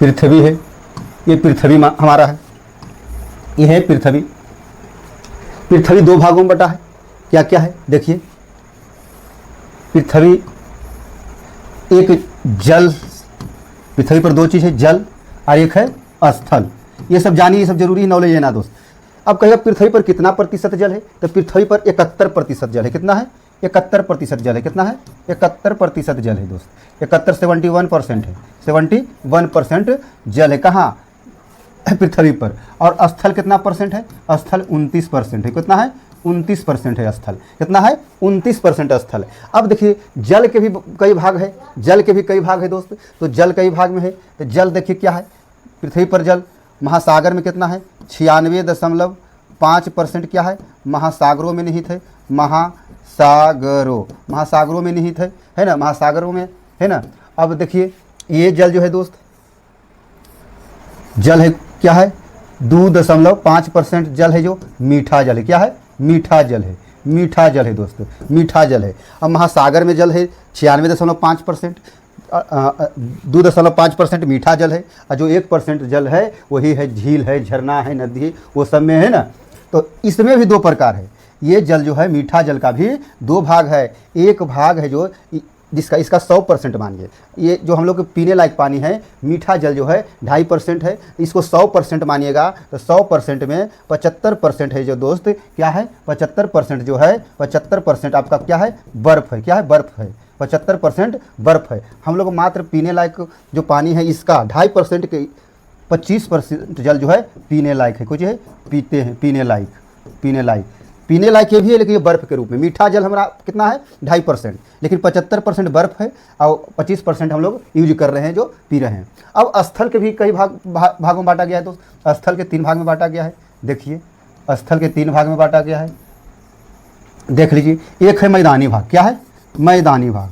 पृथ्वी है, ये पृथ्वी हमारा है, ये है पृथ्वी। पृथ्वी दो भागों में बटा है, क्या क्या है देखिए। पृथ्वी एक जल, पृथ्वी पर दो चीज़ है, जल और एक है स्थल। ये सब जानिए, ये सब जरूरी नॉलेज है ना दोस्त। अब कहेगा पृथ्वी पर कितना प्रतिशत जल है, तो पृथ्वी पर 71% जल है। कितना है? 71% जल है। कितना है? 71% जल है दोस्त। 71 71% है, 71% जल है। कहाँ? पृथ्वी पर। और स्थल कितना परसेंट है? स्थल 29% है। कितना है? 29% है स्थल। कितना है? 29% स्थल है। अब देखिए जल के भी कई भाग है, जल के भी कई भाग है दोस्त। तो जल कई भाग में है, तो जल देखिए क्या है। पृथ्वी पर जल, महासागर में कितना है? 96.5% क्या है? महासागरों में निहित है। महासागरों में निहित है ना, महासागरों में है ना। अब देखिए ये जल जो है दोस्त, जल है क्या है? 2.5% जल है जो मीठा जल है। क्या है? मीठा जल है। मीठा जल है दोस्तों, मीठा जल है। अब महासागर में जल है 96.5%, 2.5% मीठा जल है। और जो 1% जल है वही है झील है, झरना है, नदी है, वो सब में है ना। तो इसमें भी दो प्रकार है। ये जल जो है मीठा जल का भी दो भाग है। एक भाग है जो जिसका इसका 100% मानिए, ये जो हम लोग के पीने लायक पानी है, मीठा जल जो है 2.5% है। इसको 100% मानिएगा तो 100% में 75% है जो दोस्त क्या है? 75% जो है, 75% आपका क्या है? बर्फ़ है। क्या है? बर्फ़ है। 75% बर्फ़ है। हम लोग मात्र पीने लायक जो पानी है इसका 2.5% के 25% जल जो है पीने लायक है। कुछ है पीते हैं, पीने लायक, पीने लायक, पीने लायक ये भी है, लेकिन ये बर्फ़ के रूप में। मीठा जल हमारा कितना है? 2.5%, लेकिन 75% बर्फ़ है और 25% हम लोग यूज कर रहे हैं जो पी रहे हैं। अब स्थल के भी कई भागों में बांटा गया है। तो स्थल के 3 भाग में बांटा गया है। देखिए स्थल के 3 भाग में बांटा गया है, देख लीजिए। एक है मैदानी भाग। क्या है? मैदानी भाग।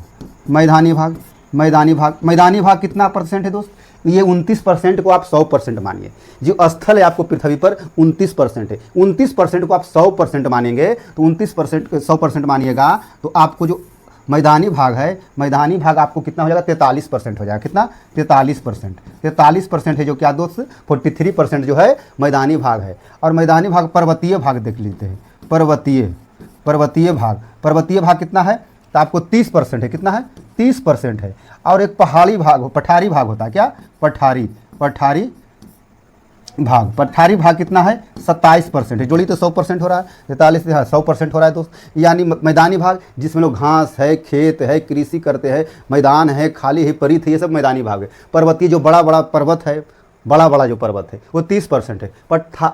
मैदानी भाग, मैदानी भाग, मैदानी भाग कितना परसेंट है दोस्त? ये 29% को आप 100% मानिए। जो स्थल है आपको पृथ्वी पर 29% है। 29% को आप 100% मानेंगे तो 29% 100% मानिएगा तो आपको जो मैदानी भाग है, मैदानी भाग आपको कितना हो जाएगा? 43% हो जाएगा। कितना? 43%। 43% है जो क्या दोस्त? 43% जो है मैदानी भाग है। और मैदानी भाग, पर्वतीय भाग देख लेते हैं। पर्वतीय भाग, पर्वतीय भाग कितना है? तो आपको 30% है। कितना है? 30% है। और एक पहाड़ी भाग, पठारी भाग होता है। क्या? पठारी भाग, पठारी भाग कितना है? 27% है। जोड़ी तो 100% हो रहा है, 43 से 100% हो रहा है दोस्त। यानी मैदानी भाग जिसमें लोग घास है, खेत है, कृषि करते हैं, मैदान है, खाली है, परित है, ये सब मैदानी भाग है। पर्वतीय जो बड़ा बड़ा पर्वत है, बड़ा बड़ा जो पर्वत है वो 30% है।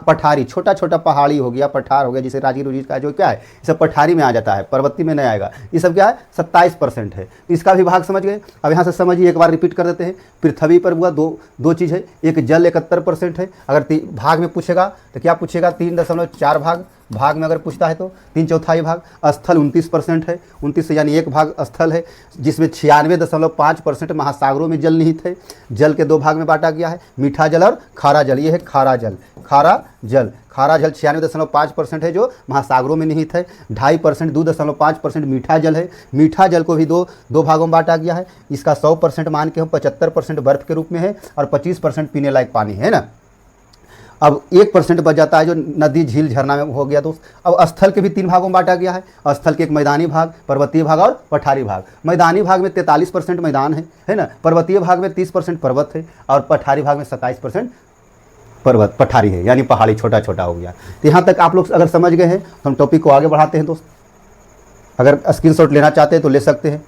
पठारी छोटा छोटा पहाड़ी हो गया, पठार हो गया, जिसे राजीव रुजी का जो क्या है ये सब पठारी में आ जाता है, पर्वतीय में नहीं आएगा। ये सब क्या है? 27% है। इसका भी भाग समझ गए। अब यहाँ से समझिए, एक बार रिपीट कर देते हैं। पृथ्वी पर हुआ दो चीज़ है। एक जल 71% है। अगर भाग में पूछेगा तो क्या पूछेगा? 3.4 भाग में अगर पूछता है तो 3/4 भाग। स्थल 29% है। 29 यानी एक भाग स्थल है, जिसमें 96.5% महासागरों में जल निहित है। जल के 2 भाग में बांटा गया है, मीठा जल और खारा जल। ये है खारा जल। खारा जल 96.5% है जो महासागरों में निहित है। 2.5% 2.5% मीठा जल है। मीठा जल को भी दो भागों में बांटा गया है। इसका 100% मान के हम 75% बर्फ़ के रूप में है और 25% पीने लायक पानी है ना। अब 1% बच जाता है जो नदी, झील, झरना में हो गया दोस्त। अब स्थल के भी 3 भागों में बांटा गया है। स्थल के एक मैदानी भाग, पर्वतीय भाग और पठारी भाग। मैदानी भाग में 43% मैदान है ना। पर्वतीय भाग में 30% पर्वत है और पठारी भाग में 27% पर्वत पठारी है, यानी पहाड़ी छोटा छोटा हो गया। तो यहाँ तक आप लोग अगर समझ गए हैं तो हम टॉपिक को आगे बढ़ाते हैं दोस्त। अगर स्क्रीनशॉट लेना चाहते हैं तो ले सकते हैं।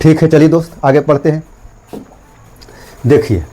ठीक है, चलिए दोस्त आगे पढ़ते हैं। देखिए